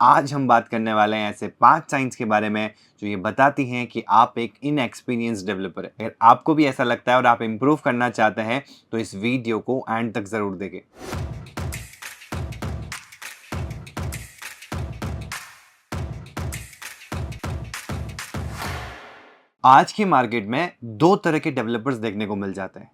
आज हम बात करने वाले हैं ऐसे 5 साइंस के बारे में जो ये बताती हैं कि आप एक इनएक्सपीरियंस डेवलपर है। अगर आपको भी ऐसा लगता है और आप इम्प्रूव करना चाहते हैं तो इस वीडियो को एंड तक ज़रूर देखें। आज की मार्केट में 2 तरह के डेवलपर्स देखने को मिल जाते हैं।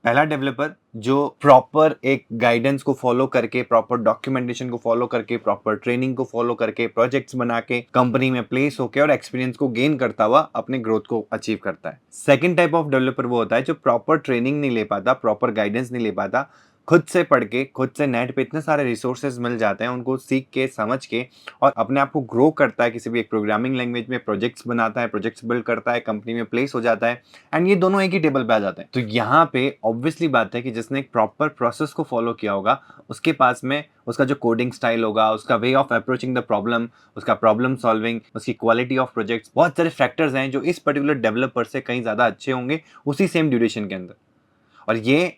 पहला डेवलपर जो प्रॉपर एक गाइडेंस को फॉलो करके, प्रॉपर डॉक्यूमेंटेशन को फॉलो करके, प्रॉपर ट्रेनिंग को फॉलो करके, प्रोजेक्ट्स बना के कंपनी में प्लेस होके और एक्सपीरियंस को गेन करता हुआ अपने ग्रोथ को अचीव करता है। सेकंड टाइप ऑफ डेवलपर वो होता है जो प्रॉपर ट्रेनिंग नहीं ले पाता, प्रॉपर गाइडेंस नहीं ले पाता, खुद से पढ़ के, खुद से नेट पे इतने सारे रिसोर्सेज मिल जाते हैं, उनको सीख के, समझ के और अपने आप को ग्रो करता है। किसी भी एक प्रोग्रामिंग लैंग्वेज में प्रोजेक्ट्स बनाता है, प्रोजेक्ट्स बिल्ड करता है, कंपनी में प्लेस हो जाता है एंड ये दोनों एक ही टेबल पे आ जाते हैं। तो यहाँ पे ऑब्वियसली बात है कि जिसने एक प्रॉपर प्रोसेस को फॉलो किया होगा, उसके पास में उसका जो कोडिंग स्टाइल होगा, उसका way of approaching the problem, उसका प्रॉब्लम सॉल्विंग, उसकी क्वालिटी ऑफ प्रोजेक्ट्स, बहुत सारे फैक्टर्स हैं जो इस पर्टिकुलर डेवलपर से कहीं ज़्यादा अच्छे होंगे उसी सेम ड्यूरेशन के अंदर। और ये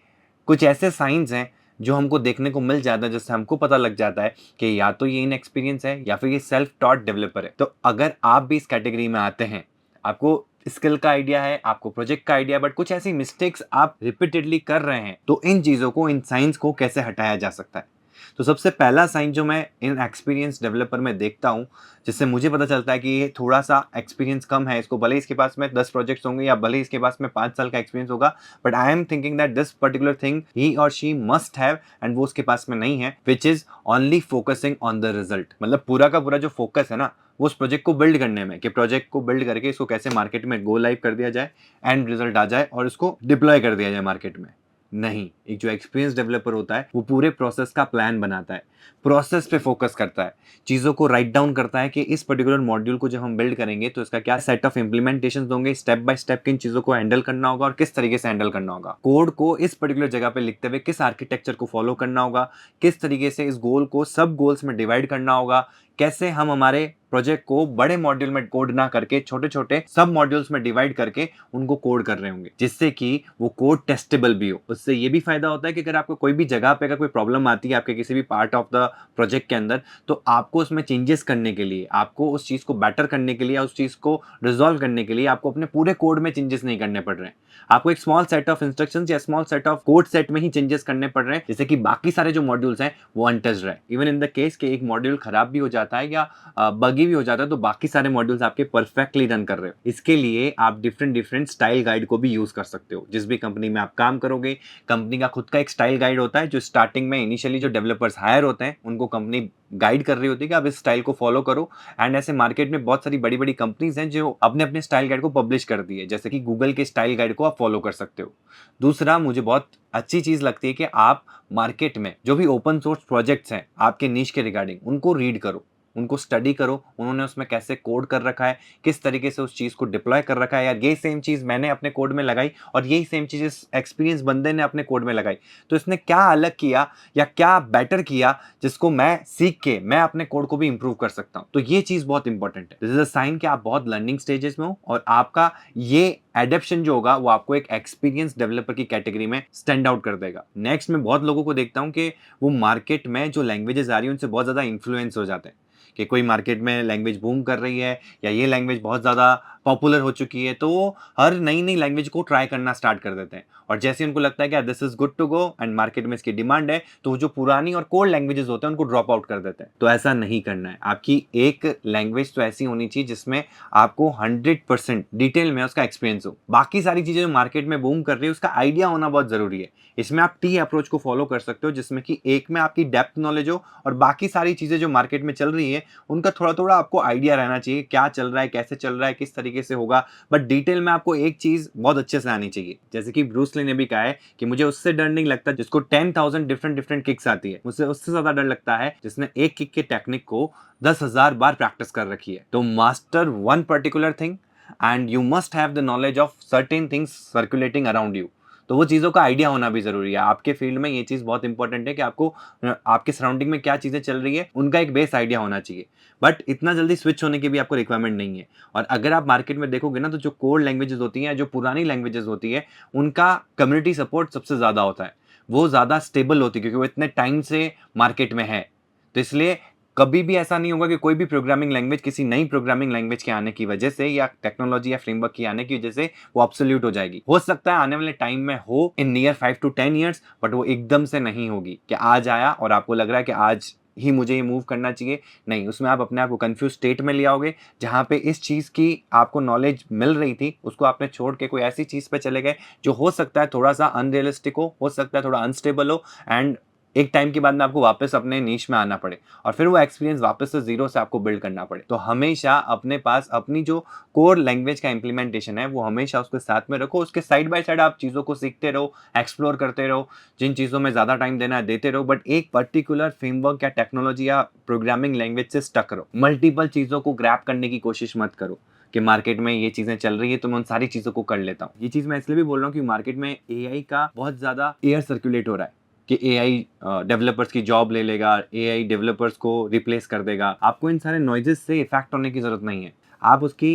कुछ ऐसे साइंस हैं जो हमको देखने को मिल जाता है जिससे हमको पता लग जाता है कि या तो ये इनएक्सपीरियंस है या फिर ये सेल्फ टॉट डेवलपर है। तो अगर आप भी इस कैटेगरी में आते हैं, आपको स्किल का आइडिया है, आपको प्रोजेक्ट का आइडिया, बट कुछ ऐसी मिस्टेक्स आप रिपीटेडली कर रहे हैं, तो इन चीज़ों को, इन साइंस को कैसे हटाया जा सकता है। तो सबसे पहला साइन जो मैं इन एक्सपीरियंस डेवलपर में देखता हूँ, जिससे मुझे पता चलता है कि ये थोड़ा सा एक्सपीरियंस कम है, इसको भले इसके पास में 10 प्रोजेक्ट्स होंगे या भले इसके पास में 5 साल का एक्सपीरियंस होगा, but I am thinking that this particular thing he और शी मस्ट हैव एंड वो उसके पास में नहीं है, which is only focusing on the result. मतलब पूरा का पूरा जो फोकस है ना, वो उस प्रोजेक्ट को बिल्ड करने में, कि प्रोजेक्ट को बिल्ड करके इसको कैसे मार्केट में गो लाइव कर दिया जाए, एंड रिजल्ट आ जाए और इसको डिप्लॉय कर दिया जाए मार्केट में। नहीं, एक जो एक्सपीरियंस डेवलपर होता है वो पूरे प्रोसेस का प्लान बनाता है, प्रोसेस पे फोकस करता है, चीज़ों को राइट डाउन करता है कि इस पर्टिकुलर मॉड्यूल को जब हम बिल्ड करेंगे तो इसका क्या सेट ऑफ इंप्लीमेंटेशंस होंगे, स्टेप बाय स्टेप किन चीज़ों को हैंडल करना होगा और किस तरीके से हैंडल करना होगा, कोड को इस पर्टिकुलर जगह पे लिखते हुए किस आर्किटेक्चर को फॉलो करना होगा, किस तरीके से इस गोल को सब गोल्स में डिवाइड करना होगा, कैसे हम हमारे प्रोजेक्ट को बड़े मॉड्यूल में कोड ना करके छोटे छोटे सब मॉड्यूल्स में डिवाइड करके उनको कोड कर रहे होंगे, जिससे कि वो कोड टेस्टेबल भी हो। उससे ये भी फायदा होता है कि अगर आपको कोई भी जगह पे अगर कोई प्रॉब्लम आती है आपके किसी भी पार्ट ऑफ द प्रोजेक्ट के अंदर, तो आपको उसमें चेंजेस करने के लिए, आपको उस चीज़ को बेटर करने के लिए, उस चीज़ को रिजॉल्व करने के लिए आपको अपने पूरे कोड में चेंजेस नहीं करने पड़ रहे हैं। आपको एक स्मॉल सेट ऑफ इंस्ट्रक्शंस या small set of code set में ही चेंजेस करने पड़ रहे हैं, जैसे कि बाकी सारे जो मॉड्यूल्स हैं वो अनटच्ड रहे। इवन इन द केस के एक मॉड्यूल खराब भी हो जाता है या बगी भी हो जाता है, तो बाकी सारे मॉड्यूल्स आपके परफेक्टली रन कर रहे हो। इसके लिए आप डिफरेंट डिफरेंट स्टाइल गाइड को भी यूज कर सकते हो। जिस भी कंपनी में आप काम करोगे, कंपनी का खुद का एक स्टाइल गाइड होता है जो स्टार्टिंग में इनिशियली जो डेवलपर्स हायर होते हैं उनको कंपनी गाइड कर रही होती है कि आप इस स्टाइल को फॉलो करो। एंड ऐसे मार्केट में बहुत सारी बड़ी बड़ी कंपनीज हैं जो अपने अपने स्टाइल गाइड को पब्लिश कर दी है, जैसे कि गूगल के स्टाइल गाइड को आप फॉलो कर सकते हो। दूसरा, मुझे बहुत अच्छी चीज लगती है कि आप मार्केट में जो भी ओपन सोर्स प्रोजेक्ट्स हैं आपके नीश के रिगार्डिंग, उनको रीड करो, उनको स्टडी करो, उन्होंने उसमें कैसे कोड कर रखा है, किस तरीके से उस चीज़ को डिप्लॉय कर रखा है। यार ये सेम चीज़ मैंने अपने कोड में लगाई और यही सेम चीज़ इस एक्सपीरियंस बंदे ने अपने कोड में लगाई, तो इसने क्या अलग किया या क्या बेटर किया जिसको मैं सीख के मैं अपने कोड को भी इंप्रूव कर सकता हूँ। तो ये चीज़ बहुत इंपॉर्टेंट है। दिस इज अ साइन कि आप बहुत लर्निंग स्टेजेस में हो और आपका ये एडेप्शन जो होगा वो आपको एक एक्सपीरियंस डेवलपर की कैटेगरी में स्टैंड आउट कर देगा। नेक्स्ट, मैं बहुत लोगों को देखता हूँ कि वो मार्केट में जो लैंग्वेजेस आ रही है उनसे बहुत ज़्यादा इन्फ्लुएंस हो जाते हैं, कि कोई मार्केट में लैंग्वेज बूम कर रही है या ये लैंग्वेज बहुत ज़्यादा पॉपुलर हो चुकी है, तो वो हर नई नई लैंग्वेज को ट्राई करना स्टार्ट कर देते हैं। और जैसे उनको लगता है कि this is good to go and market में इसकी डिमांड है, तो वो जो पुरानी और कोर लैंग्वेजेस होते हैं उनको ड्रॉप आउट कर देते हैं। तो ऐसा नहीं करना है। आपकी एक लैंग्वेज तो ऐसी होनी चाहिए जिसमें आपको 100% डिटेल में उसका एक्सपीरियंस हो। बाकी सारी चीज़ें जो मार्केट में बूम कर रही है उसका आइडिया होना बहुत ज़रूरी है। इसमें आप टी अप्रोच को फॉलो कर सकते हो, जिसमें कि एक में आपकी डेप्थ नॉलेज हो और बाकी सारी चीज़ें जो मार्केट में चल रही है उनका थोड़ा थोड़ा आपको आइडिया रहना चाहिए, क्या चल रहा है, कैसे चल रहा है, किस तरीके से होगा। बट डिटेल में आपको एक चीज बहुत अच्छे से आनी चाहिए। जैसे कि ब्रूस ली ने भी कहा है कि मुझे उससे डर नहीं लगता जिसको 10,000 डिफरेंट डिफरेंट किक्स आती है, मुझे उससे ज्यादा डर लगता है जिसने एक किक के टेक्निक को 10,000 बार प्रैक्टिस कर रखी है। तो master one particular thing and you must have the knowledge of certain things circulating around you. तो वो चीज़ों का आइडिया होना भी ज़रूरी है। आपके फील्ड में ये चीज़ बहुत इंपॉर्टेंट है कि आपको आपके सराउंडिंग में क्या चीज़ें चल रही है उनका एक बेस आइडिया होना चाहिए। बट इतना जल्दी स्विच होने की भी आपको रिक्वायरमेंट नहीं है। और अगर आप मार्केट में देखोगे ना, तो जो कोर लैंग्वेजेस होती हैं, जो पुरानी लैंग्वेजेस होती है, उनका कम्युनिटी सपोर्ट सबसे ज़्यादा होता है। वो ज़्यादा स्टेबल होती है क्योंकि वो इतने टाइम से मार्केट में है। तो इसलिए कभी भी ऐसा नहीं होगा कि कोई भी प्रोग्रामिंग लैंग्वेज किसी नई प्रोग्रामिंग लैंग्वेज के आने की वजह से या टेक्नोलॉजी या फ्रेमवर्क की आने की वजह से वो ऑब्सोल्यूट हो जाएगी। हो सकता है आने वाले टाइम में हो in near 5 to 10 years, but वो एकदम से नहीं होगी कि आज आया और आपको लग रहा है कि आज ही मुझे ये मूव करना चाहिए। नहीं, उसमें आप अपने आप को कंफ्यूज स्टेट में ले आओगे, जहाँ पे इस चीज़ की आपको नॉलेज मिल रही थी उसको आपने छोड़ के कोई ऐसी चीज़ पे चले गए जो हो सकता है थोड़ा सा अनरियलिस्टिक हो सकता है थोड़ा अनस्टेबल हो, एंड एक टाइम के बाद में आपको वापस अपने नीश में आना पड़े और फिर वो एक्सपीरियंस वापस से जीरो से आपको बिल्ड करना पड़े। तो हमेशा अपने पास अपनी जो कोर लैंग्वेज का इंप्लीमेंटेशन है वो हमेशा उसके साथ में रखो, उसके साइड बाय साइड आप चीज़ों को सीखते रहो, एक्सप्लोर करते रहो, जिन चीज़ों में ज़्यादा टाइम देना है देते रहो, बट एक पर्टिकुलर फ्रेमवर्क या टेक्नोलॉजी या प्रोग्रामिंग लैंग्वेज से स्टक रहो। मल्टीपल चीज़ों को ग्रैब करने की कोशिश मत करो कि मार्केट में ये चीज़ें चल रही है तो मैं उन सारी चीज़ों को कर लेता हूँ। ये चीज़ मैं इसलिए भी बोल रहा हूँ कि मार्केट में एआई का बहुत ज़्यादा एयर सर्कुलेट हो रहा है कि एआई डेवलपर्स की जॉब ले लेगा, एआई डेवलपर्स को रिप्लेस कर देगा। आपको इन सारे नॉइजेस से इफेक्ट होने की ज़रूरत नहीं है। आप उसकी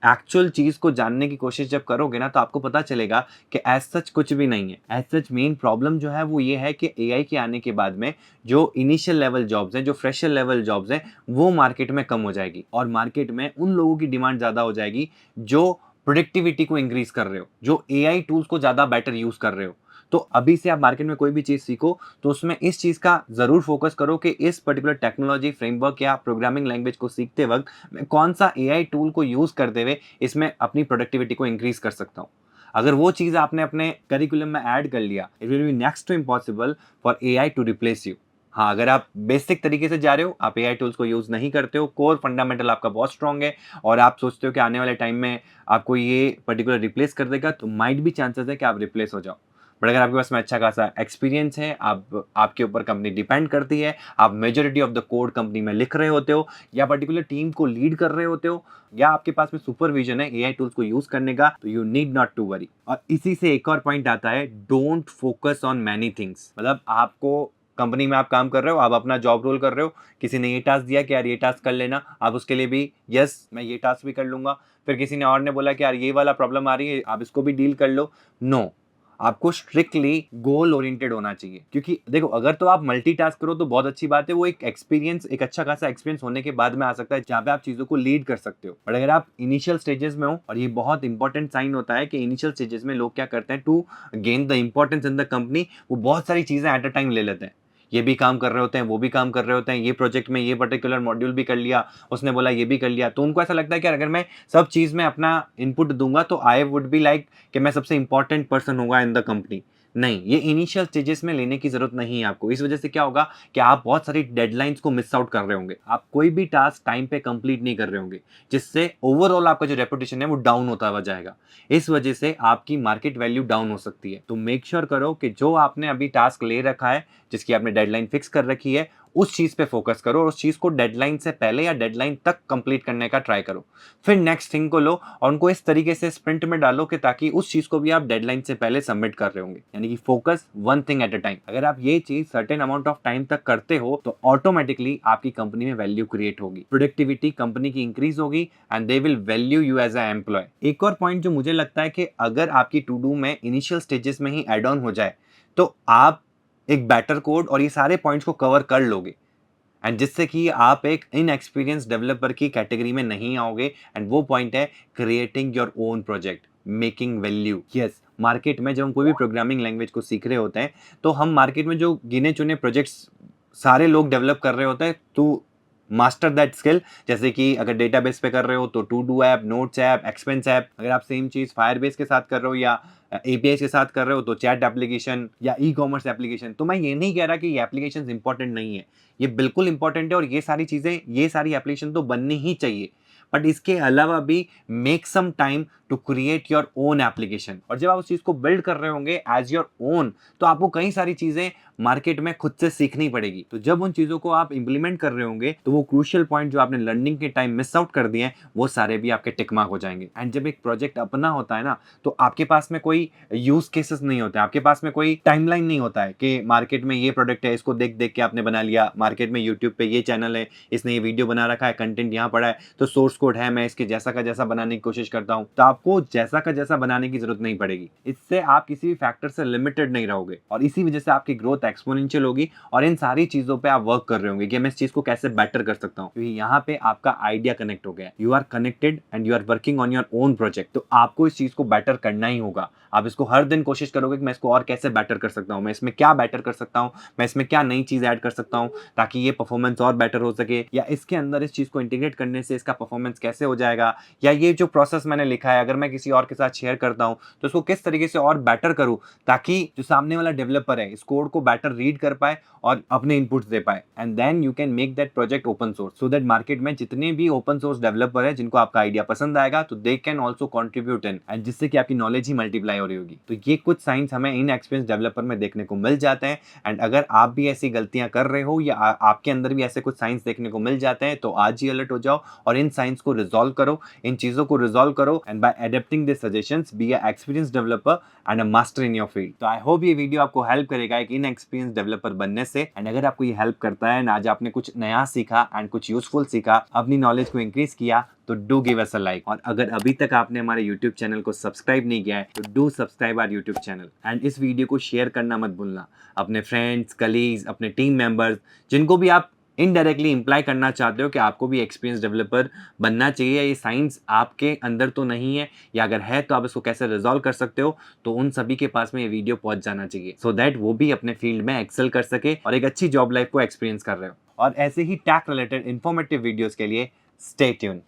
एक्चुअल चीज़ को जानने की कोशिश जब करोगे ना तो आपको पता चलेगा कि एज सच कुछ भी नहीं है। एज सच मेन प्रॉब्लम जो है वो ये है कि एआई के आने के बाद में जो इनिशियल लेवल जॉब्स हैं, जो फ्रेशर लेवल जॉब्स हैं, वो मार्केट में कम हो जाएगी और मार्केट में उन लोगों की डिमांड ज़्यादा हो जाएगी जो प्रोडक्टिविटी को इंक्रीज कर रहे हो, जो एआई टूल्स को ज़्यादा बेटर यूज़ कर रहे हो। तो अभी से आप मार्केट में कोई भी चीज़ सीखो तो उसमें इस चीज़ का ज़रूर फोकस करो कि इस पर्टिकुलर टेक्नोलॉजी फ्रेमवर्क या प्रोग्रामिंग लैंग्वेज को सीखते वक्त मैं कौन सा एआई टूल को यूज़ करते हुए इसमें अपनी प्रोडक्टिविटी को इंक्रीज कर सकता हूँ। अगर वो चीज़ आपने अपने करिकुलम में ऐड कर लिया, it will be next to impossible for AI to replace you. हाँ, अगर आप बेसिक तरीके से जा रहे हो, आप एआई टूल्स को यूज़ नहीं करते हो, कोर फंडामेंटल आपका बहुत स्ट्रांग है और आप सोचते हो कि आने वाले टाइम में आपको ये पर्टिकुलर रिप्लेस कर देगा, तो माइट भी चांसेस है कि आप रिप्लेस हो जाओ। बट अगर आपके पास में अच्छा खासा एक्सपीरियंस है, आपके ऊपर कंपनी डिपेंड करती है, आप majority of the code company में लिख रहे होते हो या पर्टिकुलर टीम को लीड कर रहे होते हो या आपके पास में सुपरविजन है एआई टूल्स को यूज करने का, तो you need not to worry. और इसी से एक और पॉइंट आता है, don't focus on many things. मतलब आपको कंपनी में आप काम कर रहे हो, आप अपना जॉब रोल कर रहे हो, किसी ने ये टास्क दिया कि यार ये टास्क कर लेना, आप उसके लिए भी यस मैं ये टास्क भी कर लूंगा, फिर किसी ने और ने बोला कि यार ये वाला प्रॉब्लम आ रही है, आप इसको भी डील कर लो। नो, आपको स्ट्रिक्टली गोल ओरिएंटेड होना चाहिए, क्योंकि देखो अगर तो आप मल्टीटास्क करो तो बहुत अच्छी बात है, वो एक एक्सपीरियंस, एक अच्छा खासा एक्सपीरियंस होने के बाद में आ सकता है जहाँ पे आप चीज़ों को लीड कर सकते हो। बट अगर आप इनिशियल स्टेजेस में हो, और ये बहुत इंपॉर्टेंट साइन होता है कि इनिशियल स्टेजेस में लोग क्या करते हैं to gain the importance in the company, वो बहुत सारी चीज़ें एट अ टाइम ले लेते हैं। ये भी काम कर रहे होते हैं, वो भी काम कर रहे होते हैं, ये प्रोजेक्ट में ये पर्टिकुलर मॉड्यूल भी कर लिया, उसने बोला ये भी कर लिया, तो उनको ऐसा लगता है कि अगर मैं सब चीज़ में अपना इनपुट दूंगा तो आई वुड बी लाइक कि मैं सबसे इंपॉर्टेंट पर्सन होगा इन द कंपनी। नहीं, ये इनिशियल स्टेजेस में लेने की जरूरत नहीं है आपको। इस वजह से क्या होगा कि आप बहुत सारी डेडलाइंस को मिस आउट कर रहे होंगे, आप कोई भी टास्क टाइम पे कंप्लीट नहीं कर रहे होंगे, जिससे ओवरऑल आपका जो रेपुटेशन है वो डाउन होता हुआ जाएगा। इस वजह से आपकी मार्केट वैल्यू डाउन हो सकती है। तो मेक श्योर करो कि जो आपने अभी टास्क ले रखा है, जिसकी आपने डेडलाइन फिक्स कर रखी है, उस चीज पे फोकस करो और उस चीज को डेडलाइन से पहले या डेडलाइन तक कंप्लीट करने का ट्राई करो। फिर नेक्स्ट थिंग को लो और उनको इस तरीके से स्प्रिंट में डालो कि ताकि उस चीज को भी आप डेडलाइन से पहले सबमिट कर रहे होंगे, यानी कि focus one thing at a time. अगर आप ये चीज सर्टेन अमाउंट ऑफ टाइम तक करते हो तो ऑटोमेटिकली आपकी कंपनी में वैल्यू क्रिएट होगी, प्रोडक्टिविटी कंपनी की इंक्रीज होगी and they will value you as a employ. एक और पॉइंट जो मुझे लगता है कि अगर आपकी टू डू में इनिशियल स्टेजेस में ही एड ऑन हो जाए तो आप एक बेटर कोड और ये सारे पॉइंट्स को कवर कर लोगे, एंड जिससे कि आप एक इनएक्सपीरियंस डेवलपर की कैटेगरी में नहीं आओगे। एंड वो पॉइंट है creating your own project, making value. Yes, market में जब हम कोई भी प्रोग्रामिंग लैंग्वेज को सीख रहे होते हैं तो हम मार्केट में जो गिने चुने प्रोजेक्ट्स सारे लोग डेवलप कर रहे होते हैं टू मास्टर दैट स्किल। जैसे कि अगर डेटाबेस पे कर रहे हो तो to do app, notes app, expense app. अगर आप सेम चीज फायरबेस के साथ कर रहे हो या एपीआई के साथ कर रहे हो तो चैट एप्लीकेशन या ई कॉमर्स एप्लीकेशन। तो मैं ये नहीं कह रहा कि ये एप्लीकेशन इंपॉर्टेंट नहीं है, ये बिल्कुल इंपॉर्टेंट है और ये सारी चीजें, ये सारी एप्लीकेशन तो बननी ही चाहिए। बट इसके अलावा भी make some time to create your own application. और जब आप उस चीज को बिल्ड कर रहे होंगे एज योर ओन, तो आपको कई सारी चीजें मार्केट में खुद से सीखनी पड़ेगी। तो जब उन चीजों को आप इंप्लीमेंट कर रहे होंगे तो वो क्रूशियल पॉइंट जो आपने लर्निंग के टाइम मिस आउट कर दिए हैं वो सारे भी आपके टिक मार्क हो जाएंगे। एंड जब एक प्रोजेक्ट अपना होता है ना तो आपके पास में कोई यूज केसेस नहीं होते, आपके पास में कोई टाइमलाइन नहीं होता है कि मार्केट में ये प्रोडक्ट है, इसको देख देख के आपने बना लिया, मार्केट में यूट्यूब पे ये चैनल है, इसने ये वीडियो बना रखा है, कंटेंट यहाँ पड़ा है, तो सोर्स कोड है, मैं इसके जैसा का जैसा बनाने की कोशिश करता हूँ। तो आपको जैसा का जैसा बनाने की जरूरत नहीं पड़ेगी। इससे आप किसी भी फैक्टर से लिमिटेड नहीं रहोगे और इसी वजह से आपकी ग्रोथ एक्सपोनेंशियल होगी और इन सारी चीज़ों पे आप वर्क कर रहे होंगे कि मैं इस चीज़ को कैसे बेटर कर सकता हूँ, क्योंकि यहाँ पे आपका आइडिया कनेक्ट हो गया, you are connected and you are working on your own project. तो आपको इस चीज़ को बेटर करना ही होगा। आप इसको हर दिन कोशिश करोगे कि मैं इसको और कैसे बेटर कर सकता हूँ, मैं इसमें क्या बेटर कर सकता हूँ, मैं इसमें क्या नई चीज़ ऐड कर सकता हूँ ताकि ये परफॉर्मेंस और बेटर हो सके, या इसके अंदर इस चीज़ को इंटीग्रेट करने से इसका परफॉर्मेंस कैसे हो जाएगा, या ये जो प्रोसेस मैंने लिखा है अगर मैं किसी और के साथ शेयर करता हूँ तो उसको किस तरीके से और बेटर करूँ ताकि जो सामने वाला डेवलपर है इस कोड को बेटर रीड कर पाए और अपने इनपुट्स दे पाए, and then you can make that project open source so that market में जितने भी ओपन सोर्स डेवलपर है जिनको आपका आइडिया पसंद आएगा तो they can also contribute in, and जिससे कि आपकी नॉलेज ही मल्टीप्लाई हो रही होगी। तो ये कुछ साइंस हमें इन एक्सपीरियंस डेवलपर में देखने को मिल जाते हैं, एंड अगर आप भी ऐसी गलतियां कर रहे हो या आपके अंदर भी ऐसे कुछ साइंस देखने को मिल जाते हैं तो आज ही अलर्ट हो जाओ और इन साइंस को रिजॉल्व करो, इन चीजों को रिजॉल्व करो, and by adapting this suggestions be a experience developer and a master in your field. तो आई होप ये वीडियो आपको हेल्प करेगा एक इन एक्सपीरियंस डेवलपर बनने से, एंड अगर आपको ये हेल्प करता है आज आपने कुछ नया सीखा एंड कुछ यूजफुल सीखा, अपनी नॉलेज को इंक्रीज किया, तो do give us a like. और अगर अभी तक आपने हमारे YouTube चैनल को सब्सक्राइब नहीं किया है तो do subscribe our YouTube channel, and इस वीडियो को शेयर करना मत भूलना अपने फ्रेंड्स, कलीग्स, अपने टीम मेंबर्स, जिनको भी आप इनडायरेक्टली इंप्लाई करना चाहते हो कि आपको भी एक्सपीरियंस डेवलपर बनना चाहिए, ये साइंस आपके अंदर तो नहीं है, या अगर है तो आप इसको कैसे रिजॉल्व कर सकते हो, तो उन सभी के पास में ये वीडियो पहुंच जाना चाहिए सो दैट वो भी अपने फील्ड में एक्सेल कर सके और एक अच्छी जॉब लाइफ को एक्सपीरियंस कर रहे हो। और ऐसे ही टैक रिलेटेड इंफॉर्मेटिव वीडियोस के लिए स्टे ट्यून।